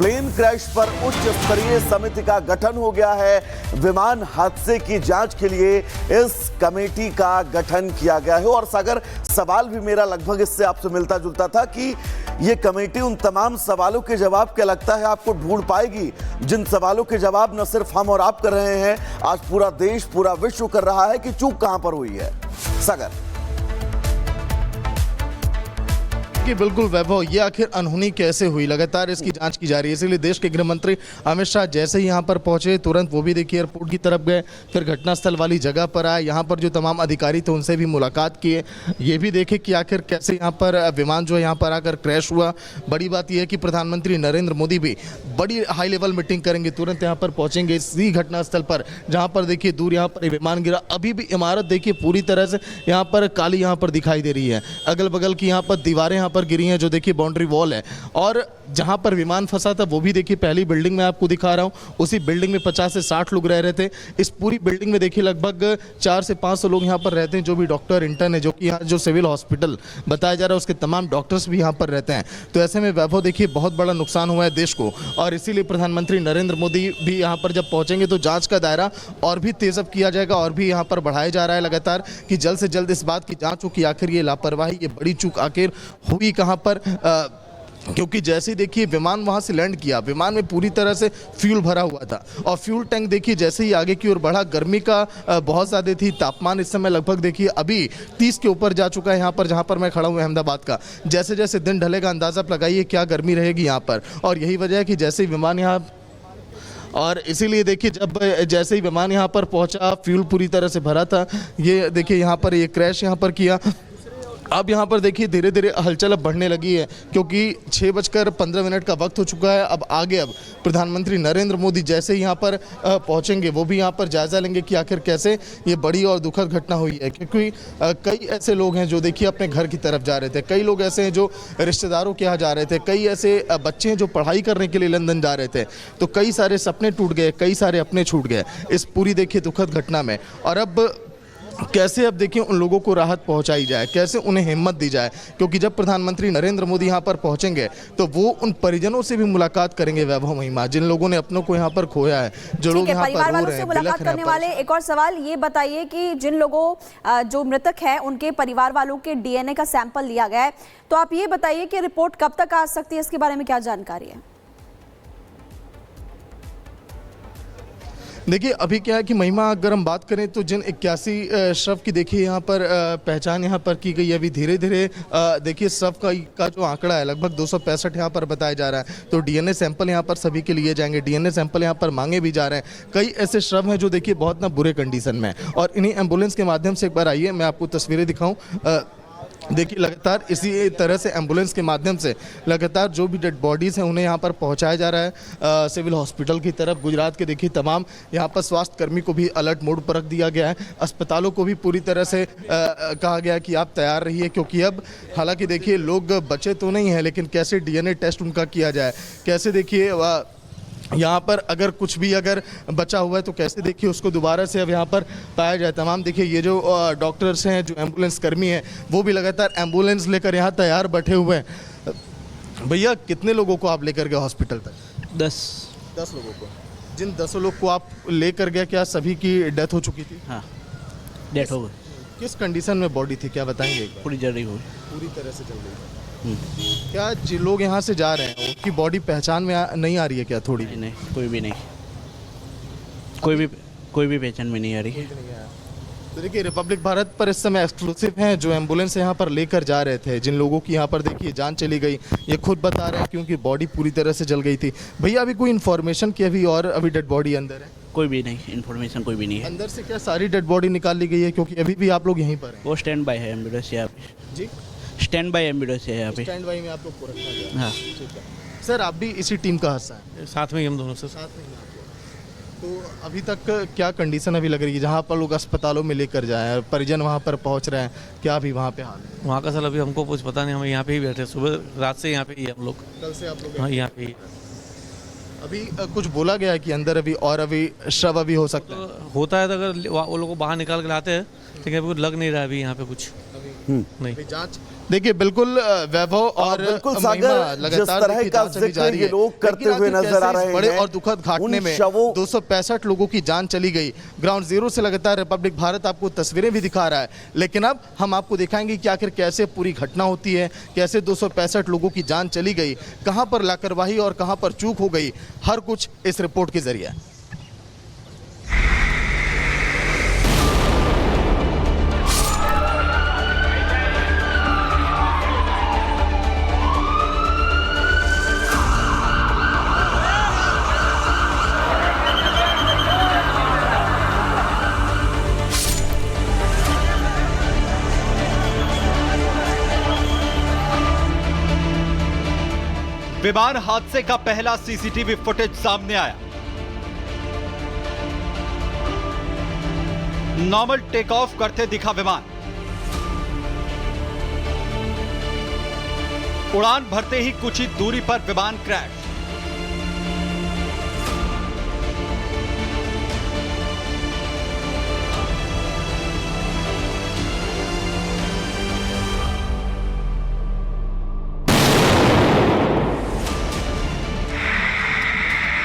Plane crash पर उच्च स्तरीय समिति का गठन हो गया है। विमान हादसे की जांच के लिए इस कमेटी का गठन किया गया है। और सागर, सवाल भी मेरा लगभग इससे आपसे मिलता जुलता था कि यह कमेटी उन तमाम सवालों के जवाब क्या लगता है आपको ढूंढ पाएगी, जिन सवालों के जवाब न सिर्फ हम और आप कर रहे हैं, आज पूरा देश, पूरा विश्व कर रहा है कि चूक कहां पर हुई है। सागर कि बिल्कुल वैभव, ये आखिर अनहोनी कैसे हुई, लगातार इसकी जांच की जा रही है। इसलिए देश के गृह मंत्री अमित शाह जैसे ही यहाँ पर पहुंचे, तुरंत वो भी देखिए एयरपोर्ट की तरफ गए, फिर घटनास्थल वाली जगह पर आए, यहाँ पर जो तमाम अधिकारी थे उनसे भी मुलाकात किए, ये भी देखे कि आखिर कैसे यहाँ पर विमान जो है यहाँ पर आकर क्रैश हुआ। बड़ी बात यह है कि प्रधानमंत्री नरेंद्र मोदी भी बड़ी हाई लेवल मीटिंग करेंगे, तुरंत यहाँ पर पहुँचेंगे इसी घटनास्थल पर जहाँ पर देखिए दूर यहाँ पर विमान गिरा। अभी भी इमारत देखिए पूरी तरह से यहाँ पर काली यहाँ पर दिखाई दे रही है, अगल बगल की यहाँ पर दीवारें यहाँ पर गिरी हैं, जो देखिए बाउंड्री वॉल है। और जहां पर विमान फंसा था वो भी देखिए पहली बिल्डिंग में आपको दिखा रहा हूं, उसी बिल्डिंग में 50 से 60 लोग रह रहे थे। इस पूरी बिल्डिंग में देखिए लगभग 400 से 500 लोग यहां पर रहते हैं, जो भी डॉक्टर इंटर्न है, जो कि यहाँ जो सिविल हॉस्पिटल बताया जा रहा है उसके तमाम डॉक्टर्स भी यहाँ पर रहते हैं। तो ऐसे में वैभव देखिए बहुत बड़ा नुकसान हुआ है देश को, और इसीलिए प्रधानमंत्री नरेंद्र मोदी भी यहाँ पर जब पहुंचेंगे तो जाँच का दायरा और भी तेजअप किया जाएगा, और भी यहाँ पर बढ़ाया जा रहा है लगातार कि जल्द से जल्द इस बात की जाँच हो कि आखिर ये लापरवाही, ये बड़ी चूक आखिर हुई कहाँ पर। क्योंकि जैसे ही देखिए विमान वहां से लैंड किया, विमान में पूरी तरह से फ्यूल भरा हुआ था, और फ्यूल टैंक देखिए जैसे ही आगे की ओर बढ़ा, गर्मी का बहुत ज़्यादा थी। तापमान इस समय लगभग देखिए अभी 30 के ऊपर जा चुका है यहाँ पर, जहाँ पर मैं खड़ा हूँ अहमदाबाद का। जैसे जैसे दिन ढलेगा अंदाज़ा लगाइए क्या गर्मी रहेगी यहाँ पर, और यही वजह है कि जैसे ही विमान यहाँ, और इसीलिए देखिए जब जैसे ही विमान यहाँ पर पहुँचा, फ्यूल पूरी तरह से भरा था। ये देखिए यहाँ पर ये क्रैश यहाँ पर किया। अब यहाँ पर देखिए धीरे धीरे हलचल अब बढ़ने लगी है, क्योंकि 6:15 का वक्त हो चुका है। अब आगे अब प्रधानमंत्री नरेंद्र मोदी जैसे ही यहाँ पर पहुँचेंगे, वो भी यहाँ पर जायज़ा लेंगे कि आखिर कैसे ये बड़ी और दुखद घटना हुई है। क्योंकि कई ऐसे लोग हैं जो देखिए अपने घर की तरफ जा रहे थे, कई लोग ऐसे हैं जो रिश्तेदारों के यहाँ जा रहे थे, कई ऐसे बच्चे हैं जो पढ़ाई करने के लिए लंदन जा रहे थे। तो कई सारे सपने टूट गए, कई सारे अपने छूट गए इस पूरी देखिए दुखद घटना में। और अब कैसे अब देखिए उन लोगों को राहत पहुंचाई जाए, कैसे उन्हें हिम्मत दी जाए, क्योंकि जब प्रधानमंत्री नरेंद्र मोदी यहां पर पहुंचेंगे तो वो उन परिजनों से भी मुलाकात करेंगे वैभव महिमा, जिन लोगों ने अपनों को यहां पर खोया है, जो लोग यहां पर रो रहे हैं, मुलाकात करने वाले। एक और सवाल ये बताइए कि जिन लोगों जो मृतक है उनके परिवार वालों के डीएनए का सैंपल लिया गया है, तो आप ये बताइए कि रिपोर्ट कब तक आ सकती है, इसके बारे में क्या जानकारी है? देखिए अभी क्या है कि महिमा, अगर हम बात करें तो जिन 81 शव की देखिए यहाँ पर पहचान यहाँ पर की गई है। अभी धीरे धीरे देखिए शव का जो आंकड़ा है लगभग 265 यहाँ पर बताया जा रहा है। तो डीएनए सैंपल यहाँ पर सभी के लिए जाएंगे, डीएनए सैंपल यहाँ पर मांगे भी जा रहे हैं। कई ऐसे शव हैं जो देखिए बहुत ना बुरे कंडीशन में, और इन्हीं एम्बुलेंस के माध्यम से एक बार आइए मैं आपको तस्वीरें दिखाऊँ। देखिए लगातार इसी तरह से एम्बुलेंस के माध्यम से लगातार जो भी डेड बॉडीज़ हैं उन्हें यहाँ पर पहुँचाया जा रहा है सिविल हॉस्पिटल की तरफ। गुजरात के देखिए तमाम यहाँ पर स्वास्थ्य कर्मी को भी अलर्ट मोड पर रख दिया गया है। अस्पतालों को भी पूरी तरह से कहा गया है कि आप तैयार रहिए, क्योंकि अब हालांकि देखिए लोग बचे तो नहीं हैं, लेकिन कैसे डीएनए टेस्ट उनका किया जाए, कैसे देखिए यहाँ पर अगर कुछ भी अगर बचा हुआ है तो कैसे देखिए उसको दोबारा से अब यहाँ पर पाया जाए। तमाम देखिए ये जो डॉक्टर्स हैं, जो एम्बुलेंस कर्मी हैं, वो भी लगातार एम्बुलेंस लेकर यहाँ तैयार बैठे हुए हैं। भैया कितने लोगों को आप लेकर गए हॉस्पिटल तक? 10 लोगों को। जिन 10 लोग को आप लेकर गए, क्या सभी की डेथ हो चुकी थी? हाँ, डेथ हो गई। किस कंडीशन में बॉडी थी, क्या बताएंगे? पूरी जल रही हुई, पूरी तरह से जल रही है। क्या जिन लोग यहाँ से जा रहे हैं उनकी बॉडी पहचान में नहीं आ रही है क्या? थोड़ी नहीं, कोई भी नहीं, कोई भी पहचान में नहीं आ रही है। तो देखिए रिपब्लिक भारत पर इस समय एक्सक्लूसिव हैं जो एम्बुलेंस यहाँ पर लेकर जा रहे थे, जिन लोगों की यहाँ पर देखिए जान चली गई, ये खुद बता रहे हैं क्योंकि बॉडी पूरी तरह से जल गई थी। भैया अभी कोई इन्फॉर्मेशन की अभी डेड बॉडी अंदर है? कोई भी नहीं, इन्फॉर्मेशन कोई भी नहीं है। अंदर से क्या सारी डेड बॉडी निकाल ली गई है, क्योंकि अभी भी आप लोग यहीं पर हैं? वो स्टैंड बाय है एम्बुलेंस यहाँ पे। जी, स्टैंड बाय एम्बुलेंस है यहाँ पे। स्टैंड बाय में आप लोग को रखा गया है? हाँ ठीक है। सर आप भी इसी टीम का हिस्सा है? साथ में ही हम दोनों से साथ में ही आप लोग। तो अभी तक क्या कंडीशन अभी लग रही है जहाँ पर लोग अस्पतालों में लेकर जाएं, परिजन वहाँ पर पहुँच रहे हैं, क्या अभी वहाँ पे हाल है? वहाँ का सर अभी हमको कुछ पता नहीं, हम यहाँ पे ही बैठे, सुबह रात से यहाँ पे ही हम लोग। कल से आप लोग? हाँ यहाँ पे ही। अभी कुछ बोला गया है कि अंदर अभी शव अभी हो सकता है? तो होता है तो अगर वो लोग को बाहर निकाल के लाते हैं, लेकिन अभी कुछ लग नहीं रहा है अभी यहाँ पे कुछ। नहीं। जांच देखिए बिल्कुल वैभव और बिल्कुल महिमा सागर, जिस लगातार तरह देखिए का जांच अभी जिक्र जारी ये है। लोग करते लेकिन हुए आखिर नजर आ कैसे इस रहे बड़े हैं, और दुखद घटने उन में शवों 265 लोगों की जान चली गई। ग्राउंड जीरो से लगातार रिपब्लिक भारत आपको तस्वीरें भी दिखा रहा है, लेकिन अब हम आपको दिखाएंगे कि आखिर कैसे पूरी घटना होती है, कैसे 265 लोगों की जान चली गई, कहां पर लापरवाही और कहां पर चूक हो गई, हर कुछ इस रिपोर्ट के जरिए। विमान हादसे का पहला सीसीटीवी फुटेज सामने आया। नॉर्मल टेक ऑफ करते दिखा विमान। उड़ान भरते ही कुछ ही दूरी पर विमान क्रैश।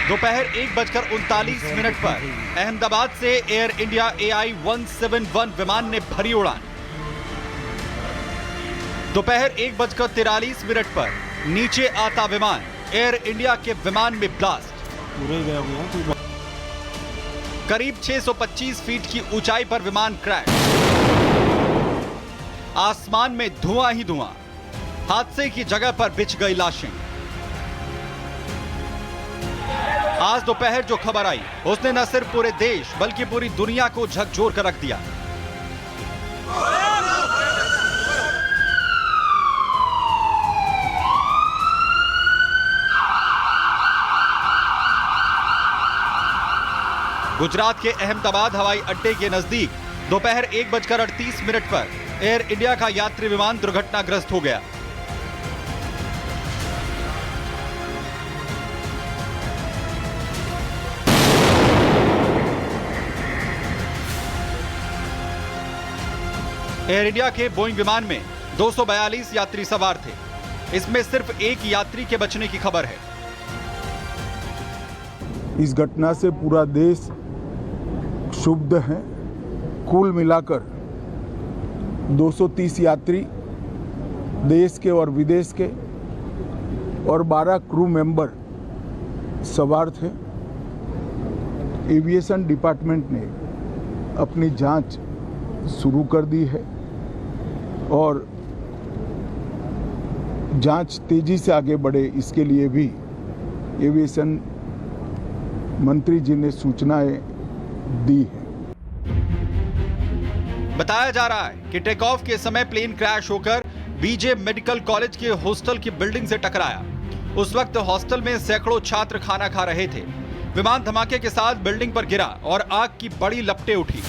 दोपहर 1:39 पर अहमदाबाद से एयर इंडिया AI 171 विमान ने भरी उड़ान। दोपहर 1:43 पर नीचे आता विमान एयर इंडिया के विमान में ब्लास्ट। करीब 625 फीट की ऊंचाई पर विमान क्रैश। आसमान में धुआं ही धुआं। हादसे की जगह पर बिछ गई लाशें। आज दोपहर जो खबर आई उसने न सिर्फ पूरे देश बल्कि पूरी दुनिया को झकझोर कर रख दिया। गुजरात के अहमदाबाद हवाई अड्डे के नजदीक दोपहर 1:38 पर एयर इंडिया का यात्री विमान दुर्घटनाग्रस्त हो गया। एयर इंडिया के बोइंग विमान में 242 यात्री सवार थे। इसमें सिर्फ एक यात्री के बचने की खबर है। इस घटना से पूरा देश क्षुब्ध है। कुल मिलाकर 230 यात्री देश के और विदेश के और 12 क्रू मेंबर सवार थे। एविएशन डिपार्टमेंट ने अपनी जांच शुरू कर दी है और जांच तेजी से आगे बढ़े इसके लिए भी एविएशन मंत्री जी ने सूचनाएं दी है। बताया जा रहा है कि टेक ऑफ के समय प्लेन क्रैश होकर बीजे मेडिकल कॉलेज के हॉस्टल की बिल्डिंग से टकराया। उस वक्त हॉस्टल में सैकड़ों छात्र खाना खा रहे थे। विमान धमाके के साथ बिल्डिंग पर गिरा और आग की बड़ी लपटें उठी।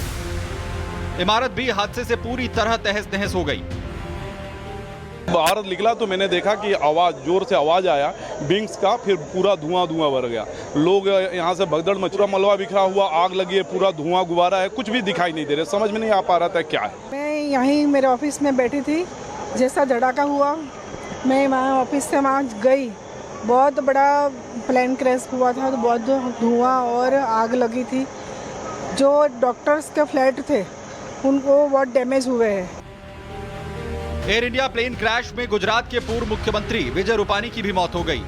इमारत भी हादसे से पूरी तरह तहस नहस हो गई। बाहर निकला तो मैंने देखा कि आवाज, जोर से आवाज आया विंग्स का, फिर पूरा धुआं भर गया। लोग यहाँ से भगदड़ मचुरा मलबा बिखरा हुआ, आग लगी है, पूरा धुआं गुब्बारा है, कुछ भी दिखाई नहीं दे रहा, समझ में नहीं आ पा रहा था क्या है। मैं यहीं मेरे ऑफिस में बैठी थी, जैसा धड़ाका हुआ मैं वहाँ ऑफिस से वहाँ गई। बहुत बड़ा प्लेन क्रैश हुआ था, तो बहुत धुआं और आग लगी थी। जो डॉक्टर्स के फ्लैट थे उनको बहुत डैमेज हुए हैं। एयर इंडिया प्लेन क्रैश में गुजरात के पूर्व मुख्यमंत्री विजय रूपानी की भी मौत हो गई।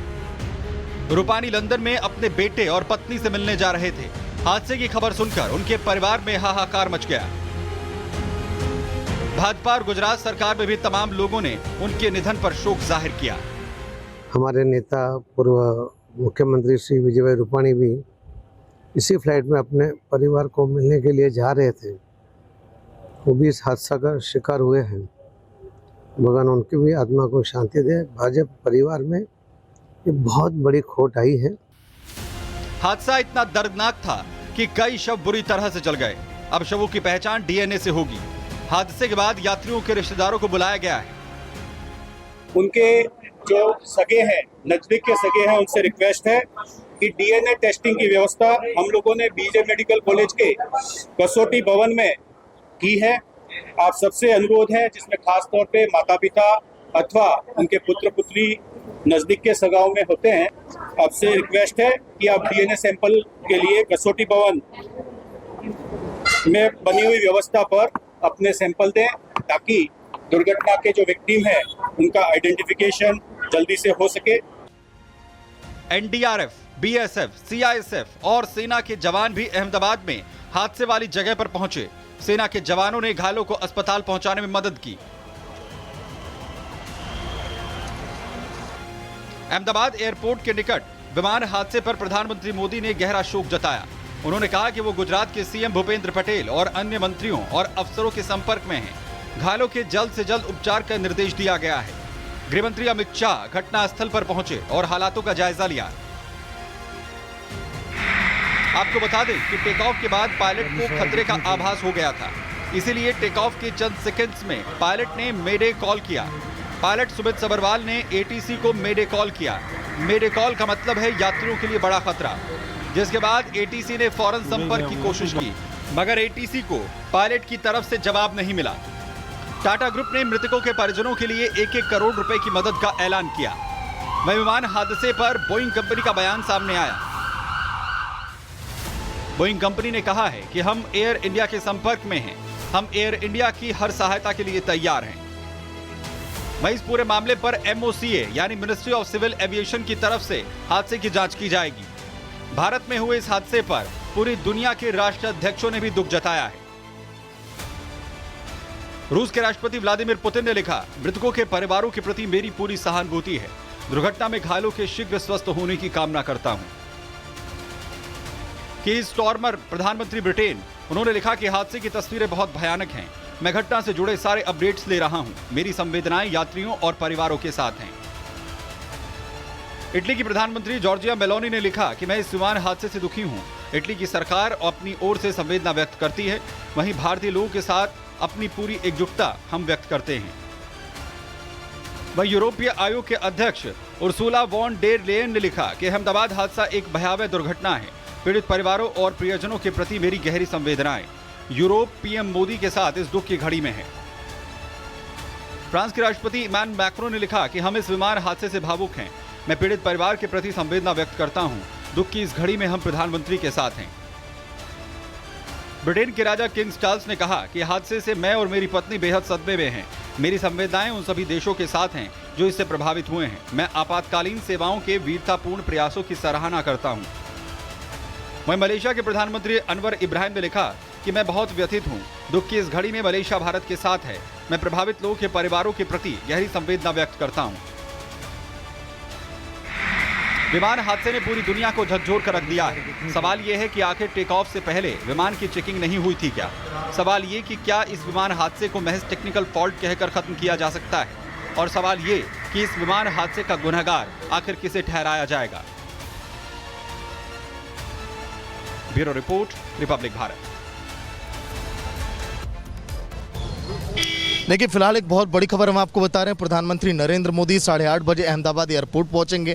रूपानी लंदन में अपने बेटे और पत्नी से मिलने जा रहे थे। हादसे की खबर सुनकर उनके परिवार में हाहाकार मच गया। भाजपा और गुजरात सरकार में भी तमाम लोगों ने उनके निधन पर शोक जाहिर किया। हमारे नेता पूर्व मुख्यमंत्री श्री विजय भाई रूपानी भी इसी फ्लाइट में अपने परिवार को मिलने के लिए जा रहे थे। वो भी इस हादसा का शिकार हुए हैं। भगवान उनकी भी आत्मा को शांति दे। भाजपा परिवार में ये बहुत बड़ी खोट आई है। हादसा इतना दर्दनाक था कि कई शव बुरी तरह से जल गए। अब शवों की पहचान डीएनए से होगी। हादसे के बाद यात्रियों के रिश्तेदारों को बुलाया गया है। उनके जो सगे हैं, नजदीक के सगे हैं, उनसे रिक्वेस्ट है कि डीएनए टेस्टिंग की व्यवस्था हम लोगों ने बीजे मेडिकल कॉलेज के कसौटी भवन में की है आप सबसे अनुरोध है, जिसमें खास तौर पे माता पिता अथवा उनके पुत्र पुत्री नजदीक के सगाओं में होते हैं, आपसे रिक्वेस्ट है कि आप डीएनए सैंपल के लिए कसौटी भवन में बनी हुई व्यवस्था पर अपने सैंपल दें, ताकि दुर्घटना के जो विक्टिम है उनका आइडेंटिफिकेशन जल्दी से हो सके। एनडीआरएफ, बीएसएफ, सीआईएसएफ और सेना के जवान भी अहमदाबाद में हादसे वाली जगह पर पहुंचे। सेना के जवानों ने घायलों को अस्पताल पहुंचाने में मदद की। अहमदाबाद एयरपोर्ट के निकट विमान हादसे पर प्रधानमंत्री मोदी ने गहरा शोक जताया। उन्होंने कहा कि वो गुजरात के सीएम भूपेंद्र पटेल और अन्य मंत्रियों और अफसरों के संपर्क में हैं। घायलों के जल्द से जल्द उपचार का निर्देश दिया गया है। गृह मंत्री अमित शाह घटनास्थल पर पहुंचे और हालातों का जायजा लिया। आपको बता दें कि टेक ऑफ के बाद पायलट को खतरे का आभास हो गया था, इसीलिए टेक ऑफ के चंद सेकंड्स में पायलट ने मेडे कॉल किया। पायलट सुमित सबरवाल ने एटीसी को मेडे कॉल किया। मेडे कॉल का मतलब है यात्रियों के लिए बड़ा खतरा, जिसके बाद एटीसी ने फौरन संपर्क की कोशिश की, मगर एटीसी को पायलट की तरफ से जवाब नहीं मिला। टाटा ग्रुप ने मृतकों के परिजनों के लिए 1-1 करोड़ रुपए की मदद का ऐलान किया। वहीं विमान हादसे पर बोइंग कंपनी का बयान सामने आया। बोइंग कंपनी ने कहा है कि हम एयर इंडिया के संपर्क में हैं। हम एयर इंडिया की हर सहायता के लिए तैयार हैं। वहीं इस पूरे मामले पर MOCA यानी मिनिस्ट्री ऑफ सिविल एविएशन की तरफ से हादसे की जांच की जाएगी। भारत में हुए इस हादसे पर पूरी दुनिया के राष्ट्राध्यक्षों ने भी दुख जताया है। रूस के राष्ट्रपति व्लादिमीर पुतिन ने लिखा, मृतकों के परिवारों के प्रति मेरी पूरी सहानुभूति है। दुर्घटना में घायलों के शीघ्र स्वस्थ होने की कामना करता हूं। कीर स्टारमर प्रधानमंत्री ब्रिटेन, उन्होंने लिखा कि हादसे की तस्वीरें बहुत भयानक हैं। मैं घटना से जुड़े सारे अपडेट्स ले रहा हूं। मेरी संवेदनाएं यात्रियों और परिवारों के साथ हैं। इटली की प्रधानमंत्री जॉर्जिया मेलोनी ने लिखा कि मैं इस विमान हादसे से दुखी हूं। इटली की सरकार अपनी ओर से संवेदना व्यक्त करती है, वहीं भारतीय लोगों के साथ अपनी पूरी एकजुटता हम व्यक्त करते हैं। वहीं यूरोपीय आयोग के अध्यक्ष उर्सुला वॉन डेर लेयन ने लिखा कि अहमदाबाद हादसा एक भयावह दुर्घटना है। पीड़ित परिवारों और प्रियजनों के प्रति मेरी गहरी संवेदनाएं। यूरोप पीएम मोदी के साथ इस दुख की घड़ी में है। फ्रांस के राष्ट्रपति इमैनुअल मैक्रों ने लिखा कि हम इस विमान हादसे से भावुक हैं। मैं पीड़ित परिवार के प्रति संवेदना व्यक्त करता हूं। दुख की इस घड़ी में हम प्रधानमंत्री के साथ हैं। ब्रिटेन के राजा किंग चार्ल्स ने कहा कि हादसे से मैं और मेरी पत्नी बेहद सदमे में हैं। मेरी संवेदनाएं उन सभी देशों के साथ हैं जो इससे प्रभावित हुए हैं। मैं आपातकालीन सेवाओं के वीरतापूर्ण प्रयासों की सराहना करता हूं। वहीं मलेशिया के प्रधानमंत्री अनवर इब्राहिम ने लिखा कि मैं बहुत व्यथित हूं। दुख की इस घड़ी में मलेशिया भारत के साथ है। मैं प्रभावित लोगों के परिवारों के प्रति गहरी संवेदना व्यक्त करता हूं। विमान हादसे ने पूरी दुनिया को झकझोर कर रख दिया है। सवाल यह है कि आखिर टेक ऑफ से पहले विमान की चेकिंग नहीं हुई थी क्या? सवाल ये कि क्या इस विमान हादसे को महज टेक्निकल फॉल्ट कहकर खत्म किया जा सकता है? और सवाल ये कि इस विमान हादसे का गुनहगार आखिर किसे ठहराया जाएगा? Bureau report, Republic Bharat. देखिए, फिलहाल एक बहुत बड़ी खबर हम आपको बता रहे हैं। प्रधानमंत्री नरेंद्र मोदी 8:30 बजे अहमदाबाद एयरपोर्ट पहुंचेंगे।